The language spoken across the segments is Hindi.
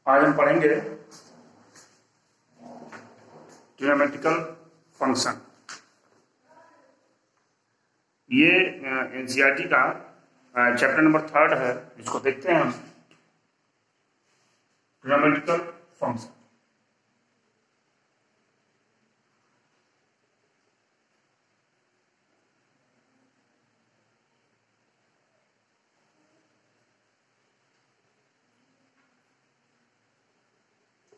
आज हम पढ़ेंगे ट्रिग्नोमेट्रिकल फंक्शन। ये एनसीईआरटी का चैप्टर नंबर 3 है, जिसको देखते हैं हम ट्रिग्नोमेट्रिकल फंक्शन।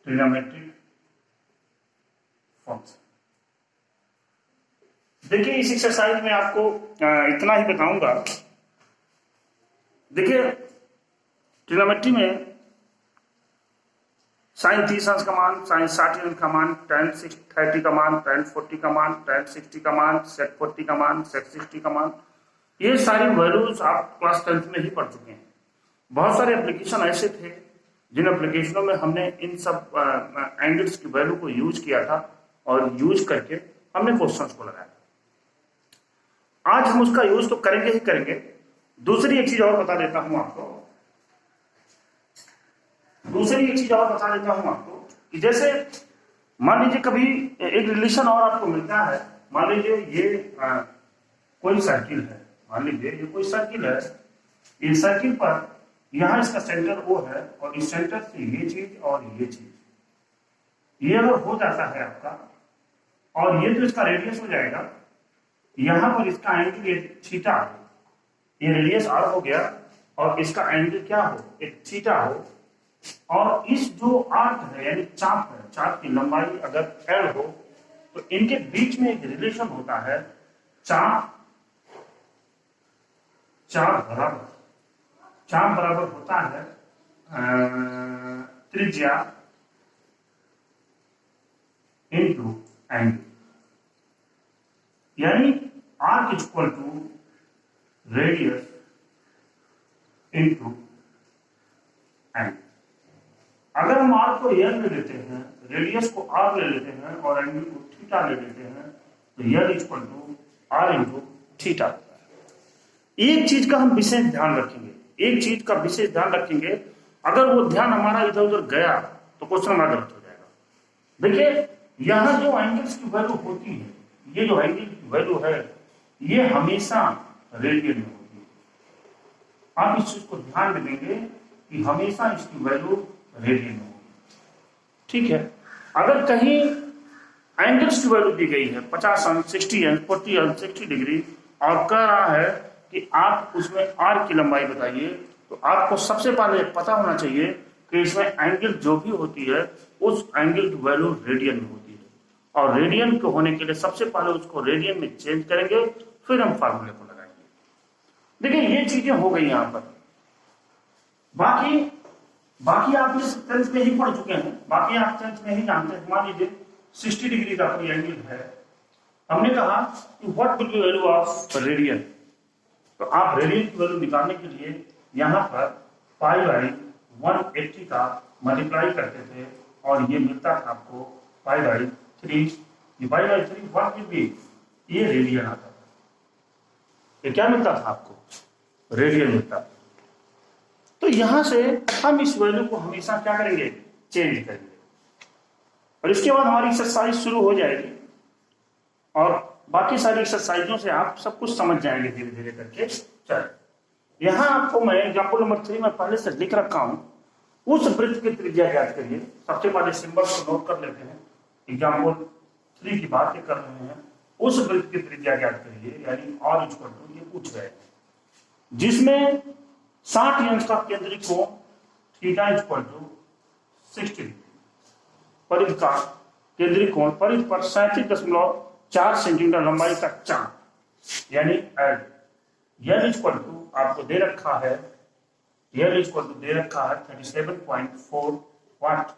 Trigonometric function. देखिए, इस एक्सरसाइज में आपको इतना ही बताऊंगा। देखिए, ट्रिग्नोमेट्री में साइन 30 अंश का मान, साइन 60 अंश का मान, tan 30 का मान, tan 40 का मान, tan 60 का मान, sec 40 का मान, sec 60 का मान, ये सारी वैल्यूज आप क्लास 10th में ही पढ़ चुके हैं। बहुत सारे एप्लीकेशन ऐसे थे जिन एप्लीकेशनों में हमने इन सब एंगल्स की वैल्यू को यूज किया था और यूज करके हमने क्वेश्चंस को लगाया। आज हम उसका यूज तो करेंगे ही करेंगे। दूसरी एक चीज और बता देता हूं आपको कि जैसे मान लीजिए कभी एक रिलेशन और आपको मिलता है। मान लीजिए ये कोई सर्किल है, इस सर्किल पर यहां इसका सेंटर O है और इस सेंटर से ये चीज और ये चीज, ये अगर हो जाता है आपका, और ये तो इसका रेडियस हो जाएगा, यहां पर इसका एंगल ये थीटा, ये रेडियस R हो गया और इसका एंगल क्या हो, एक थीटा हो, और इस जो आर्क है यानी चाप है, चाप की लंबाई अगर L हो, तो इनके बीच में एक रिलेशन होता है, चाप बराबर होता है त्रिज्या इनटू एंगल, यानी arc equal to radius into angle. अगर हम आर्क को L ले लेते हैं, रेडियस को R ले लेते हैं और एंगल को थीटा ले लेते हैं, तो L equal to R into theta. एक चीज का हम विशेष ध्यान रखेंगे, अगर वो ध्यान हमारा इधर उधर गया तो क्वेश्चन हमारा गलत हो जाएगा। देखिए, यहां जो एंगल्स की वैल्यू होती है, ये जो एंगल की वैल्यू है, ये हमेशा रेडियन में होती है। आप इस चीज को ध्यान में देंगे कि हमेशा इसकी वैल्यू रेडियन में होगी, ठीक है। अगर कहीं एंगल्स की वैल्यू दी गई है 50 अंश, 60 अंश, 40 अंश, 60 डिग्री, और कह रहा है कि आप उसमें R की लंबाई बताइए, तो आपको सबसे पहले पता होना चाहिए कि इसमें एंगल जो भी होती है उस एंगल की वैल्यू रेडियन में होती है, और रेडियन के होने के लिए सबसे पहले उसको रेडियन में चेंज करेंगे, फिर हम फार्मूले को लगाएंगे। देखिए, ये चीजें हो गई यहां पर। बाकी आप इस 10th में ही पढ़ चुके हैं, बाकी आप 10th में ही जानते हैं। मान लीजिए 60 डिग्री का कोई एंगल है, हमने कहा कि what will be value of radian, तो आप रेडियन की वैल्यू निकालने के लिए यहां पर पाई बाई 180 का मल्टीप्लाई करते थे, और ये मिलता था आपको पाई बाई 3। ये pi by 3 what will be, ये रेडियन आता था। ये क्या मिलता था आपको, रेडियन मिलता था। तो यहां से हम इस वैल्यू को हमेशा क्या करेंगे, चेंज करेंगे, और इसके बाद हमारी एक्सरसाइज शुरू हो जाएगी, और बाकी सारी एक्सरसाइजों से आप सब कुछ समझ जाएंगे धीरे धीरे करके। चल, यहां आपको मैं एग्जाम्पल नंबर 3 में पहले से लिख रखा हूं। उस वृत्त की त्रिज्या ज्ञात करिए। सबसे पहले सिंबल को नोट कर लेते हैं। एग्जाम्पल 3 की बातें कर रहे हैं। उस वृत्त की त्रिज्या ज्ञात करिए, यानी R इक्वल टू, ये पूछ रहे हैं, जिसमें 60 अंश का केंद्रिक कोण थीटा इक्वल टू 60 डिग्री, परिध का केंद्रिक कोण, परिध पर 37.4 सेंटीमीटर लंबाई का चाप, यानी L इक्वल टू आपको दे रखा है, L इक्वल टू दे रखा है 37.4 वाट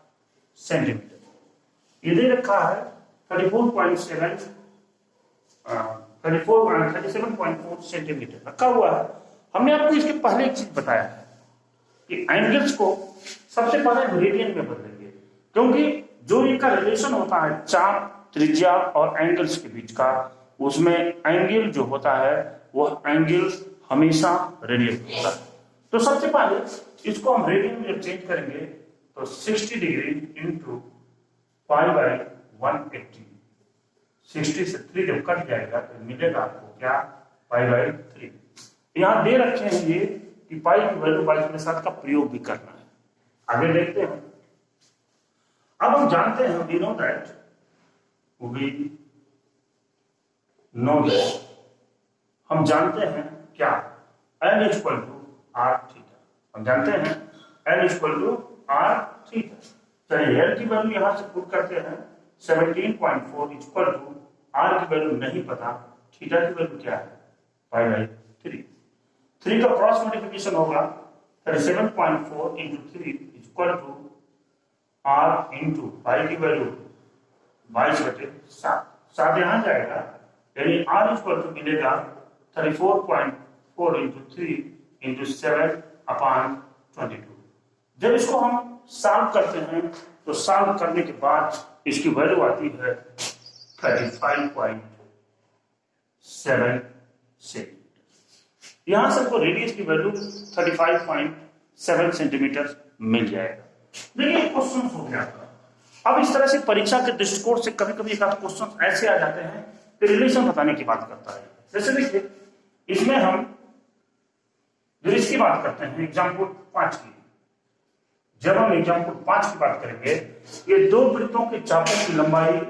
सेंटीमीटर, ये दे रखा है 37.4 सेंटीमीटर रखा हुआ है। हमने आपको इसके पहले एक चीज बताया है कि एंगल्स को सबसे पहले रेडियन में बदलेंगे, क्योंकि जो इनका रिलेशन होता है चाप, त्रिज्या और एंगल्स के बीच का, उसमें एंगल जो होता है वह एंगल हमेशा रेडियन होता है। तो सबसे पहले इसको हम रेडियन में जब चेंज करेंगे तो 60 डिग्री इंटू पाई बाई 180, 60 से 3 जब कट जाएगा तो मिलेगा आपको क्या, पाई बाई 3। यहाँ दे रखे हैं ये कि पाई की वैल्यू 22/7 का प्रयोग भी करना है। आगे देखते हैं। अब हम जानते हैं, वी नो दैट हम जानते हैं क्या, n equal to R theta. हम जानते हैं n equal to R theta. चलिए l की वैल्यू यहां से पुट करते हैं 17.4 इक्वल टू आर की वैल्यू नहीं पता, थीटा की वैल्यू क्या है, पाई बाई 3। 3 का क्रॉस मल्टीप्लिकेशन होगा 37.4 into 3 equal to R into pi की वैल्यू 22/7। 7 यहां जाएगा, यानी आर इक्वल टू मिलेगा 34.4 इंटू 3 इंटू 7/22। जब इसको हम सॉल्व करते हैं तो सॉल्व करने के बाद इसकी वैल्यू आती है 35.7 सेंटीमीटर। यहां से आपको रेडियस की वैल्यू 35.7 सेंटीमीटर मिल जाएगा। देखिए क्वेश्चन हो गया आपका। अब इस तरह से परीक्षा के दृष्टिकोण से कभी कभी क्वेश्चन ऐसे आ जाते हैं कि रिलेशन बताने की बात करता है। जैसे देखिए इसमें हम जो इसकी बात करते हैं एग्जाम्पल 5 की, जब हम एग्जाम्पल 5 की बात करेंगे, ये दो वृत्तों के चापों की लंबाई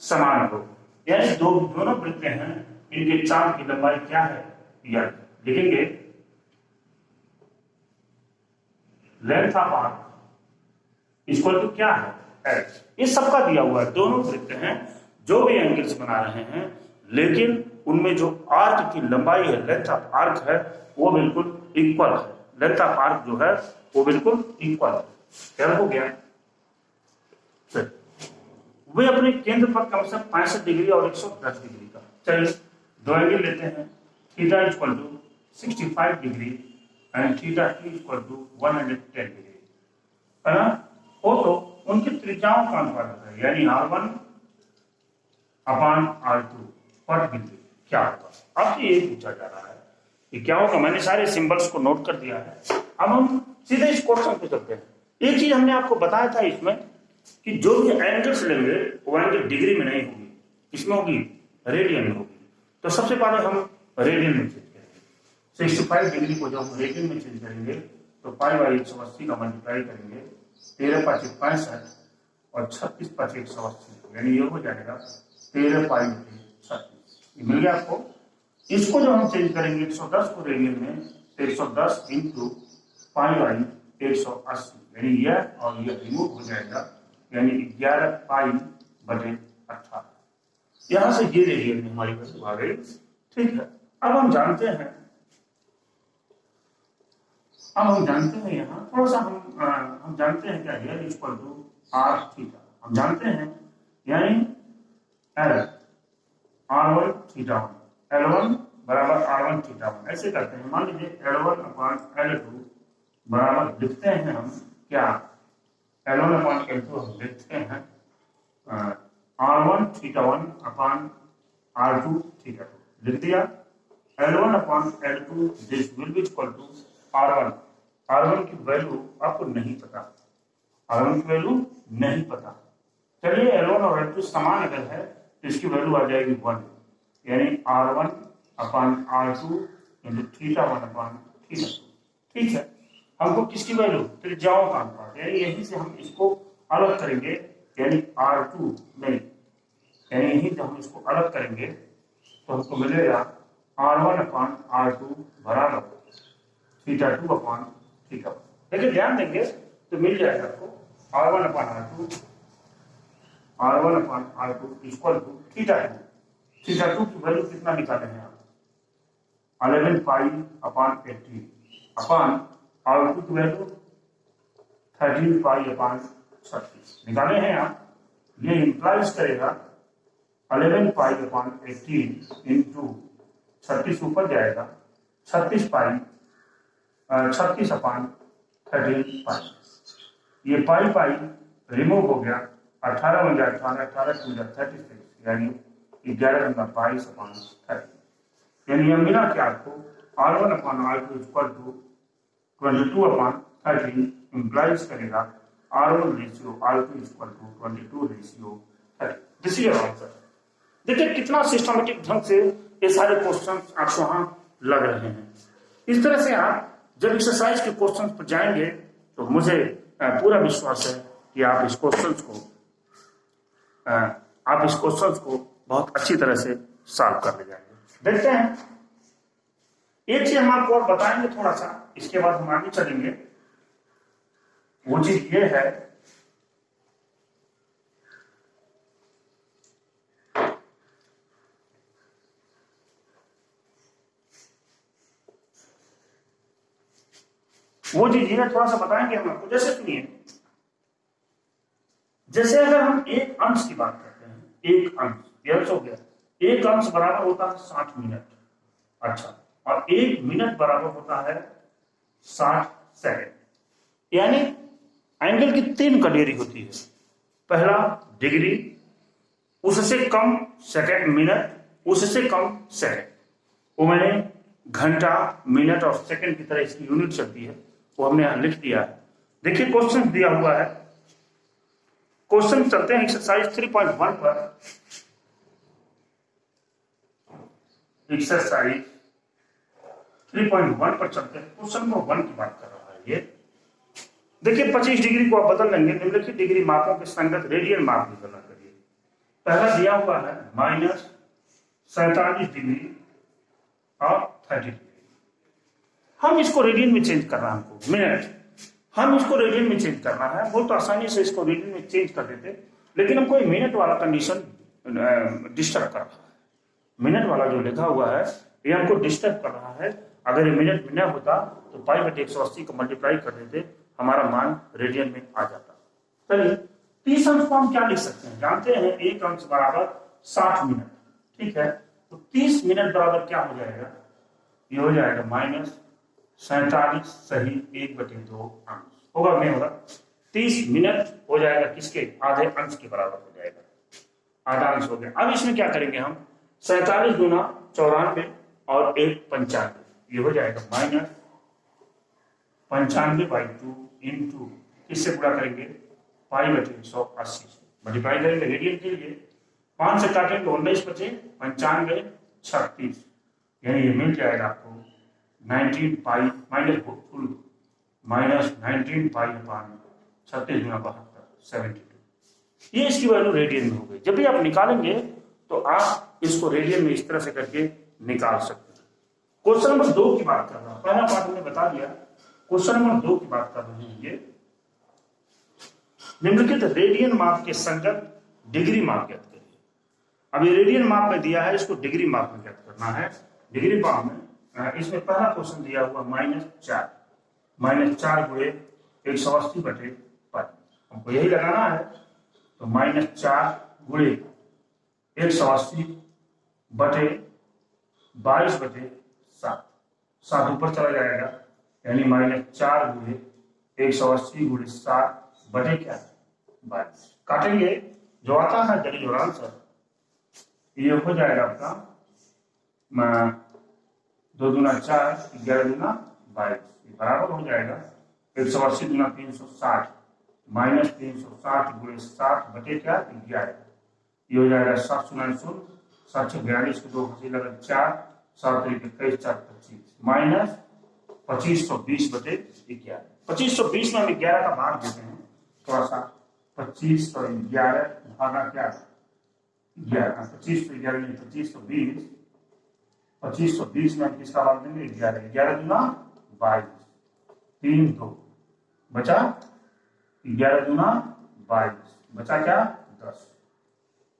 समान हो, यानी दोनों वृत्तें हैं, इनके चाप की लंबाई क्या है, यह लिखेंगे length of arc equal to क्या है, एल। ये सबका दिया हुआ है, दोनों वृत्त हैं, जो भी एंगल्स बना रहे हैं, लेकिन उनमें जो आर्क की लंबाई है, लेंथ ऑफ आर्क है, वो बिल्कुल इक्वल है। लेंथ ऑफ आर्क जो है वो बिल्कुल इक्वल है। क्या हो गया, वे अपने केंद्र पर कम से कम 65 डिग्री और 110 डिग्री का, चलिए दो एंगल लेते हैं, theta equal to 65 degree and theta equal to 110 degree, है ना। हो तो उनकी त्रिज्याओं का अनुपात है, यानी R1 अपान R2 पर बिंदु क्या होगा। अब ये पूछा जा रहा है कि क्या होगा। मैंने सारे सिंबल्स को नोट कर दिया है। अब हम सीधे इस क्वेश्चन पे चलते हैं। एक चीज हमने आपको बताया था इसमें कि जो भी एंगल्स लेंगे वो एंगल डिग्री में नहीं होगी, इसमें होगी रेडियन में होगी। तो सबसे पहले हम रेडियन में चेंज करेंगे। 65 डिग्री को जब हम रेडियन में चेंज करेंगे तो पाई बाई 180 का मल्टीप्लाई करेंगे, 13×5 = 65 और 36×5 = 180, यानी ये हो जाएगा 13π/36। मिल गया आपको। इसको जो हम चेंज करेंगे 110 को रेडियन में, तो 110 इंटू पाई बाई 180, यानी यह और यह रिमूव हो जाएगा, यानी 11π/18। यहां से ये रेडियन में हमारी वैल्यू आ गई। ठीक है, अब हम जानते हैं यहाँ थोड़ा सा हम जानते हैं क्या है, इक्वल टू आर थीटा हम जानते हैं, यानी एल R1 थीटा 1, L1 बराबर R1 थीटा 1। ऐसे करते हैं, मान लीजिए L1 अपान L2 बराबर लिखते हैं हम क्या, L1 अपान L2 हम लिखते हैं R1 थीटा 1 अपान R2 थीटा 2, लिख दिया। L1 upon L2 this will be equal to R1। R1 की वैल्यू आपको नहीं पता, R1 की वैल्यू नहीं पता। चलिए L1 और L2 समान अगर है तो इसकी वैल्यू आ जाएगी 1, यानी R1 upon R2 into theta 1 अपान थीटा 2। ठीक है, हमको किसकी वैल्यू, त्रिज्याओं का अनुपात, यानी यहीं से हम इसको अलग करेंगे, यानी R2 नहीं, यानी यहीं से हम इसको अलग करेंगे तो हमको मिलेगा R1 अपान R2 बराबर थीटा 2 अपान थीटा 1। देखिए ध्यान देंगे तो मिल जाएगा आपको R1 upon R2 equal to theta 2। Theta 2 की वैल्यू कितना निकाले हैं आप, 11π/18 अपान R2 की वैल्यू 13π/36 निकाले हैं आप। ये इंप्लाइज करेगा 11π/18 इंटू 36 ऊपर जाएगा 36/13π। ये पाई रिमूव हो गया, 18 बन गया 18, 18 2 36, यानी 11/22/30। यानी यह मिला कि आपको R1 upon R2 equal to 22/13 implies करेगा R1 ratio R2 equal to 22 ratio 30। This is your answer. देखिए कितना सिस्टमेटिक ढंग से ये सारे क्वेश्चन आपको वहां लग रहे हैं। इस तरह से आप जब एक्सरसाइज के क्वेश्चन पर जाएंगे तो मुझे पूरा विश्वास है कि आप इस क्वेश्चन को बहुत अच्छी तरह से सॉल्व कर ले जाएंगे। देखते हैं, एक चीज हम आपको और बताएंगे थोड़ा सा, इसके बाद हम आगे चलेंगे। वो चीज ये है, वो चीज ये थोड़ा सा बताएंगे हम आपको। जैसे सुनिए, जैसे अगर हम एक अंश की बात करते हैं, एक अंश यह हो गया, एक अंश बराबर होता है 60 मिनट। अच्छा, और एक मिनट बराबर होता है 60 सेकंड। यानी एंगल की 3 कैटेगरी होती है। पहला डिग्री, उससे कम सेकंड, मिनट, उससे कम सेकंड। वो मैंने घंटा, मिनट और सेकंड की तरह इसकी यूनिट चलती है, वो हमने यहां लिख दिया है। देखिए क्वेश्चन दिया हुआ है, क्वेश्चन चलते हैं एक्सरसाइज 3.1 पर। एक्सरसाइज 3.1 पर चलते हैं। क्वेश्चन नंबर 1 की बात कर रहा है ये। देखिए 25 डिग्री को आप बदल लेंगे। निम्नलिखित डिग्री मापों के संगत रेडियन माप की गणना करिए। पहला दिया हुआ है -47 डिग्री और 30 डिग्री। हम इसको रेडियन में चेंज करना है, हमको मिनट, हम इसको रेडियन में चेंज करना है। बहुत आसानी से इसको रेडियन में चेंज कर देते, लेकिन हमको मिनट वाला कंडीशन डिस्टर्ब कर रहा है। मिनट वाला जो लिखा हुआ है ये हमको डिस्टर्ब कर रहा है। अगर ये मिनट में न होता तो π/180 को मल्टीप्लाई कर देते, हमारा मान रेडियन में आ जाता। चलिए 30 अंश को हम क्या लिख सकते हैं, जानते हैं एक अंश बराबर 60 मिनट। ठीक है, तो 30 मिनट बराबर क्या हो जाएगा, ये हो जाएगा -47 सही 1/2 अंश होगा, नहीं होगा। 30 मिनट हो जाएगा किसके, आधे अंश के बराबर हो जाएगा, आधा अंश हो गया। अब इसमें क्या करेंगे हम, 47 गुना 94 और 1 95, ये हो जाएगा -95/2 इंटू, किससे पूरा करेंगे, π/180 मल्टीप्लाई करेंगे रेडियन के लिए। 5 से काटेंगे 19 बचे 95 36, यानी ये मिल जाएगा आपको 19 पाई -19 पाई अपान 36 गुना 72 72। ये इसकी वैल्यू रेडियन में हो गई। जब भी आप निकालेंगे तो आप इसको रेडियन में इस तरह से करके निकाल सकते हैं। क्वेश्चन नंबर 2 की बात कर रहा हूं, पहला पार्ट हमने बता दिया। क्वेश्चन नंबर 2 की बात कर रहे हैं, ये निम्नलिखित रेडियन माप के संगत डिग्री माप ज्ञात करिए। अब ये रेडियन माप में दिया है, इसको डिग्री माप में ज्ञात करना है। डिग्री माप में इसमें पहला क्वेश्चन दिया हुआ -4 गुणे 180/5, हमको यही लगाना है। तो -4 गुणे 180/22/7, 7 ऊपर चला जाएगा, यानी -4 गुणे 180 गुणे 7 बटे क्या 22। काटेंगे, जो आता है दलील और आंसर, ये हो जाएगा आपका 2 दूना 4, 11 दूना 22, बराबर हो जाएगा 180 दूना 360 -360 गुणे 7 बटे क्या 11, ये हो जाएगा 7 0 0 7 42 को 2 घंटे लगा 4 7 21 4 25 -2520/11। 2520 में हम 11 का भाग देते हैं, थोड़ा सा 2511 भागा क्या 11, 2511 नहीं 2520, 2520 में हम किसका भाग देंगे 11, 11 दूना 22, 3 2 बचा 11 दूना 22, बचा क्या 10,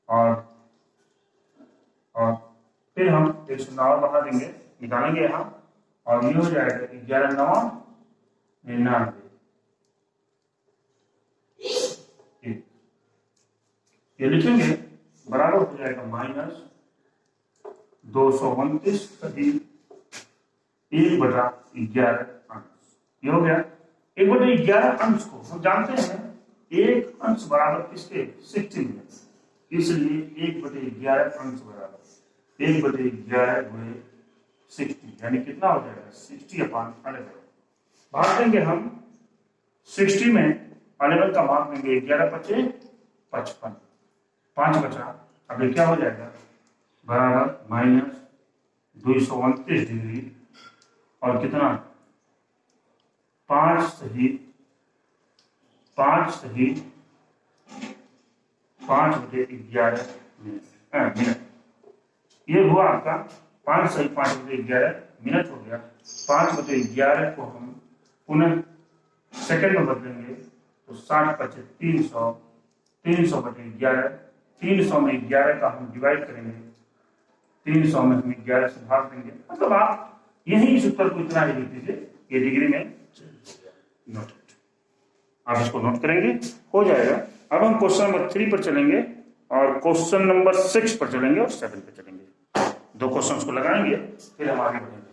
और फिर हम 109 बढ़ा देंगे, निकालेंगे यहाँ, और ये हो जाएगा 11 9 99, ये लिखेंगे, बराबर हो जाएगा -229 सही 1/11 अंश। ये हो गया 1/11 अंश को हम जानते हैं, एक अंश बराबर किसके 60 मिनट, इसलिए 1/11 अंश बराबर 1/11 गुणे 60, यानी कितना हो जाएगा 60/11। भाग देंगे हम 60 में 11 का भाग देंगे 11 बचे 55, 5 बचा। अब ये क्या हो जाएगा बराबर माइनस 229 डिग्री और कितना 5 सही 5/11 मिनट। ये हुआ आपका 5 सही 5/11 मिनट हो गया। 5/11 को हम पुनः सेकंड में बदलेंगे तो 60 बचे 300, 300/11, 300 में 11 का हम डिवाइड करेंगे, 300 में हम 11 से भाग देंगे। मतलब आप यही इस उत्तर को इतना ही लिख दीजिए, ये डिग्री में नोट, आप इसको नोट करेंगे हो जाएगा। अब हम क्वेश्चन नंबर 3 पर चलेंगे और क्वेश्चन नंबर 6 पर चलेंगे और 7 पर चलेंगे। 2 क्वेश्चंस को लगाएंगे फिर हम आगे बढ़ेंगे।